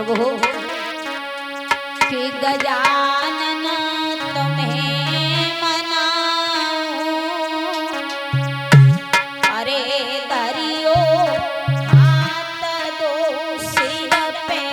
प्रभु कि गजानन तुम्हें मनाऊं, अरे दरियो हाथ दो सिर पे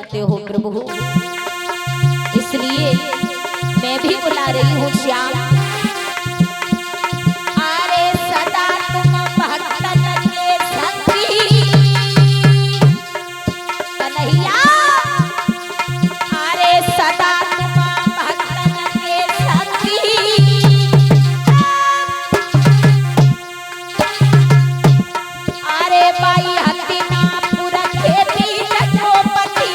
करते हो प्रभु, इसलिए मैं भी बुला रही हूँ श्याम। अरे सदा तुम भक्तन के संगी कन्हैया, अरे सदा तुम भक्तन के संगी, अरे बाई हस्तिनापुर खेती चकोपति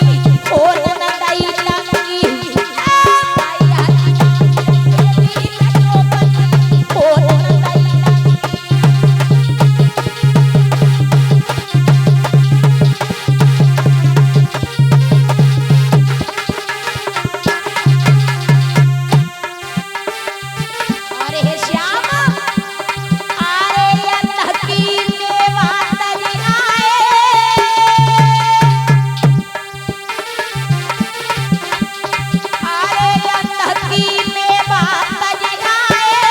खोल न दई लंगी, बाई हस्तिनापुर खेती चकोपति खोल न दई लंगी। अरे हे श्याम, अरे अल्लाह की मेवा तज आए, अरे अल्लाह की मेवा तज आए,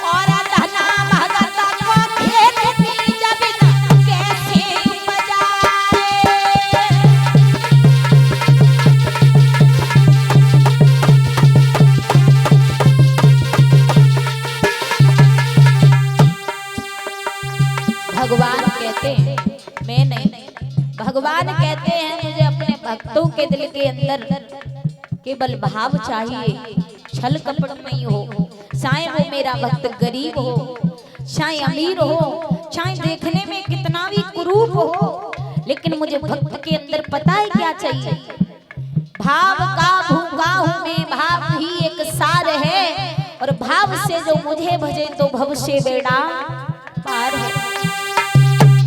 और धना भगत को खेत की जमीन कैसे बजाए। भगवान कहते हैं, मैं नहीं, भगवान कहते हैं मुझे अपने भक्तों के दिल के अंदर केवल भाव चाहिए, छल कपट नहीं हो। चाहे वो मेरा भक्त गरीब हो, चाहे अमीर हो, चाहे देखने में कितना भी कुरूप हो, लेकिन मुझे भक्त के अंदर पता है क्या चाहिए। भाव का भूखा हूँ मैं, भाव ही एक सार है, और भाव से जो मुझे भजे तो भव से बेड़ा पार है।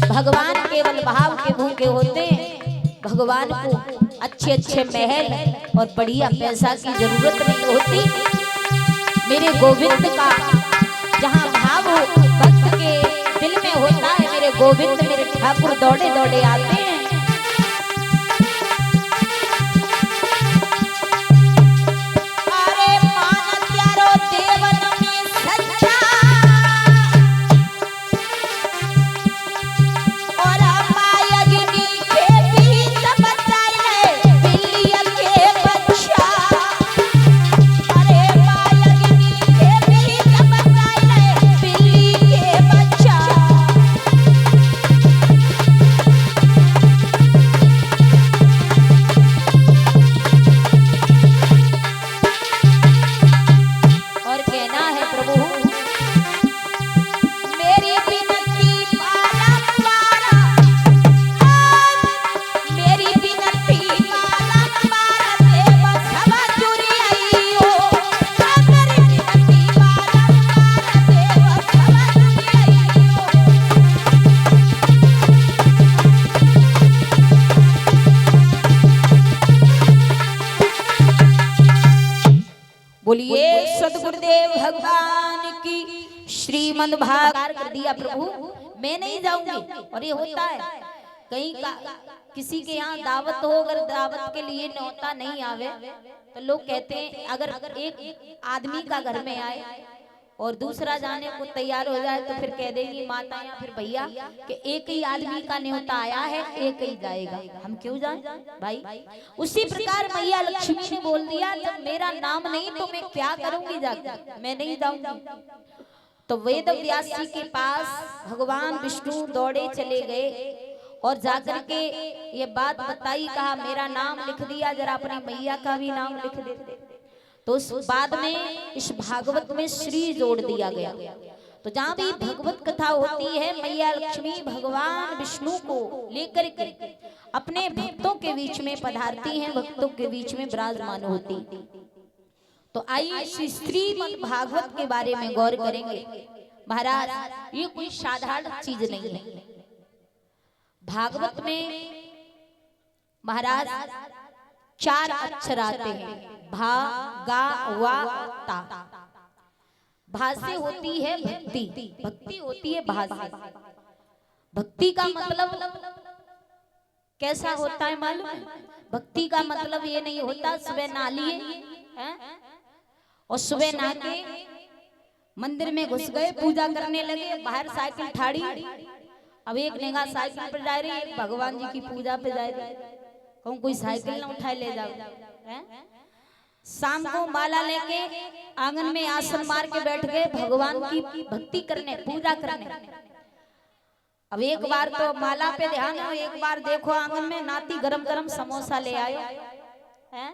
भगवान केवल भाव के भूखे होते हैं। भगवान को अच्छे अच्छे महल और बढ़िया पैसा की जरूरत नहीं होती। मेरे गोविंद का जहाँ भाव भक्त के दिल में होता है, मेरे गोविंद मेरे ठाकुर दौड़े दौड़े आते हैं। अरे मान प्यारो देवन में सच्चा, और अपायगिनी के बीच बचाए बिल्लिया के बच्चा, अरे अपायगिनी के बीच बचाए बिल्ली के बच्चा। और कहना है प्रभु, मेरी विनती बारंबार, मेरी विनती बारंबार देव सभा जुरी आइयो, मेरी विनती बारंबार देव सभा जुरी आइयो। बोलिए सदगुरुदेव भगवान की। श्रीमद् भागवत कर दिया प्रभु, मैं नहीं जाऊंगी। और ये होता है कहीं का किसी के यहाँ दावत हो, अगर दावत के लिए न्योता नहीं आवे तो लोग कहते हैं, अगर एक आदमी का घर में आए और दूसरा जाने को तैयार हो जाए तो फिर कह देगी माता या फिर भैया कि एक ही आदमी का न्योता आया है, एक ही जाएगा, हम क्यों जाएं भाई। उसी प्रकार मैया लक्ष्मी ने बोल दिया, जब मेरा नाम नहीं तो मैं क्या करूंगी जाकर, मैं नहीं जाऊंगी। तो वेद व्यास जी के पास भगवान विष्णु दौड़े चले गए और जाकर के ये बात बताई, कहा मेरा नाम लिख दिया, जरा अपनी मैया का भी नाम लिख देते। तो उस बाद में इस भागवत में श्री जोड़ दिया गया। तो जहाँ भी भगवत कथा होती है, मैया लक्ष्मी भगवान विष्णु को लेकर के अपने भक्तों के बीच में पधारती हैं, भक्तों के बीच में विराजमान होती। तो आइए श्रीमद् भागवत के बारे में गौर करेंगे। महाराज, ये कोई साधारण चीज नहीं है। भागवत में महाराज 4 अक्षर आते हैं, भा गा वा ता। भा से होती है भक्ति, भक्ति होती है भा से। भक्ति का मतलब कैसा होता है मालूम है? भक्ति का मतलब ये नहीं होता सुबह नहा लिए और सुबह नहा के मंदिर में घुस गए, पूजा करने लगे, बाहर साइकिल ठाड़ी अब एक नेगा साइकिल पर जा रही है, एक भगवान जी की पूजा पे जा रही है, कहूँ कोई साइकिल ना उठाए ले जाओ हैं? शाम को माला लेके आंगन में आसन मार के बैठ गए भगवान की भक्ति करने, पूजा करने। अब एक बार तो माला पे ध्यान हो, एक बार देखो आंगन में नाती गरम गरम समोसा ले आयो हैं?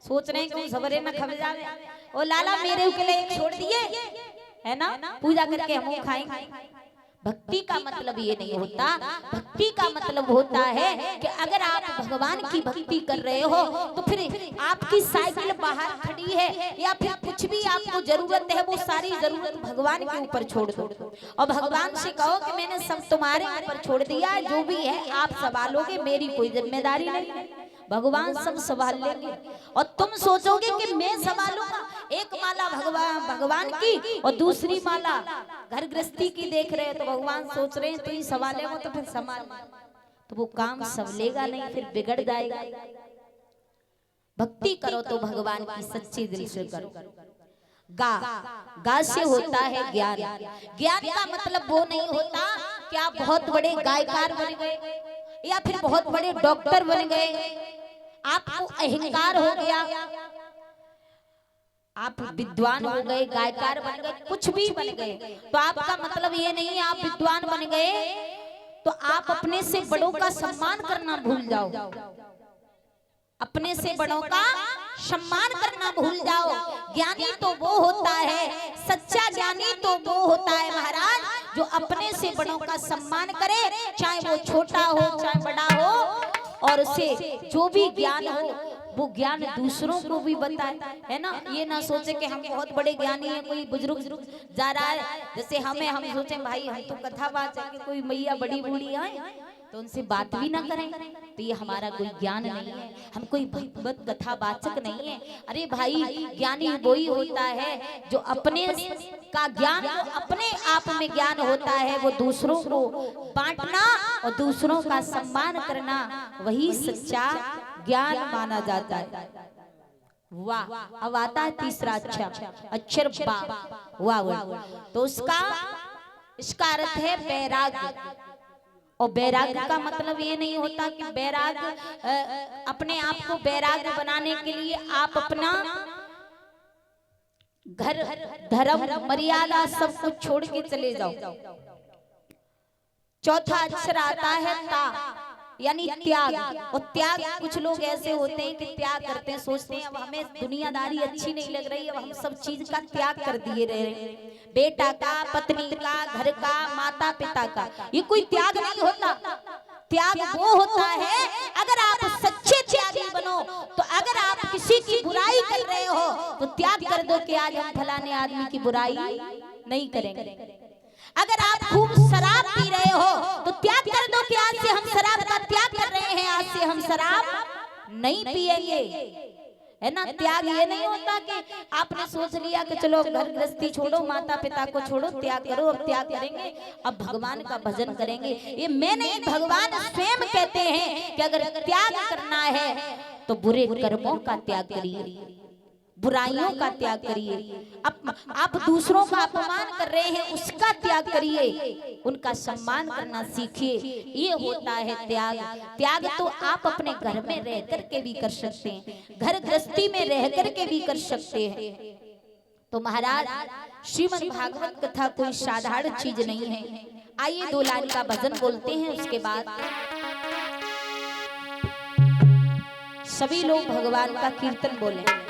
सोच रहे हैं कि सवेरे में खब जावे, ओ लाला मेरे के लिए एक छोड़ दिए है ना, पूजा करके हम खाएंगे। भक्ति का मतलब ये नहीं होता, भक्ति का मतलब होता है कि अगर आप भगवान की भक्ति कर रहे हो तो फिर आपकी साइकिल बाहर खड़ी है या फिर कुछ भी आपको जरूरत है, वो सारी जरूरत भगवान के ऊपर छोड़ दो और भगवान से कहो कि मैंने सब तुम्हारे ऊपर छोड़ दिया, जो भी है आप संभालोगे, मेरी कोई जिम्मेदारी नहीं, भगवान सब संभाल लेंगे। और तुम सोचोगे कि मैं संभालूंगा, एक माला भगवान की और दूसरी माला घर गृहस्थी की देख रहे हो, तो भगवान सोच रहे हैं तो ही संभाले हो तो फिर संभाल, तो वो काम संभलेगा नहीं, फिर बिगड़ जाएगा। भक्ति करो तो भगवान की सच्ची दिल से करो। गा से होता है ज्ञान। ज्ञान का मतलब वो नहीं होता कि आप बहुत बड़े गायकार बन गए या फिर बहुत बड़े डॉक्टर बन गए, आपको अहंकार हो गया, आप विद्वान हो गए, गायकार बन गए, कुछ भी बन गए, तो आपका मतलब ये नहीं है आप विद्वान बन गए तो आप अपने से बड़ों का सम्मान करना भूल जाओ, अपने से बड़ों का सम्मान करना भूल जाओ। ज्ञानी तो वो होता है, सच्चा ज्ञानी तो वो होता है महाराज, जो अपने से बड़ों का सम्मान करे, चाहे वो छोटा हो चाहे बड़ा हो, और उसे जो भी ज्ञान हो वो ज्ञान दूसरों को भी बताए, है ना। ये ना सोचे कि हम बहुत बड़े ज्ञानी हैं, कोई बुजुर्ग जा रहा है जैसे हम सोचे भाई हम तो कथा बात है, कोई मैया बड़ी बूढ़ी आए तो उनसे बात भी ना करें, तो ये हमारा कोई ज्ञान नहीं है, हम कोई भगवत कथा वाचक नहीं है। अरे भाई ज्ञानी वही होता है जो अपने का ज्ञान, अपने आप में ज्ञान होता है, वो दूसरों को बांटना और दूसरों का सम्मान करना, वही सच्चा ज्ञान माना जाता है। वाह। अब आता है तीसरा अक्षर वाह, तो इसका अर्थ है वैराग्य। और वैराग्य का मतलब ये नहीं होता कि वैराग्य अपने आप को वैराग्य बनाने के लिए आप अपना घर धर्म मर्यादा सब कुछ छोड़ के चले जाओ। चौथा अक्षर आता है ता, यानी त्याग। और त्याग, कुछ लोग ऐसे होते हैं कि त्याग करते हैं, सोचते हैं अब हमें दुनियादारी अच्छी नहीं लग रही, अब हम सब चीज का त्याग कर दिए रहे हैं, बेटा का, पत्नी का, घर का, माता पिता का, ये कोई त्याग नहीं होता। त्याग वो होता है अगर आप सच्चे त्यागी बनो, तो अगर आप किसी की बुराई कर रहे हो तो त्याग कर दो कि आज हम फलाने आदमी की बुराई नहीं करेंगे। अगर आप खूब शराब पी रहे हो तो त्याग कर दो कि आज से हम शराब का त्याग कर रहे हैं, आज से हम शराब नहीं पिएंगे, है ना। त्याग ये नहीं होता कि आपने सोच लिया कि चलो घर गृहस्थी छोड़ो, माता पिता को छोड़ो, त्याग करो, अब त्याग करेंगे, अब भगवान का भजन करेंगे, ये मैं नहीं, भगवान स्वयं कहते हैं कि अगर त्याग करना है तो बुरे कर्मों का त्याग करिए, बुराइयों का त्याग करिए, आप दूसरों का अपमान कर रहे हैं उसका त्याग करिए, उनका सम्मान करना सीखिए, ये होता है त्याग। त्याग तो आप अपने घर में रह करके भी कर सकते हैं, घर गृहस्थी में रह करके भी कर सकते हैं। तो महाराज श्रीमद् भागवत कथा कोई साधारण चीज नहीं है। आइए 2 लाइन का भजन बोलते हैं, उसके बाद सभी लोग भगवान का कीर्तन बोले।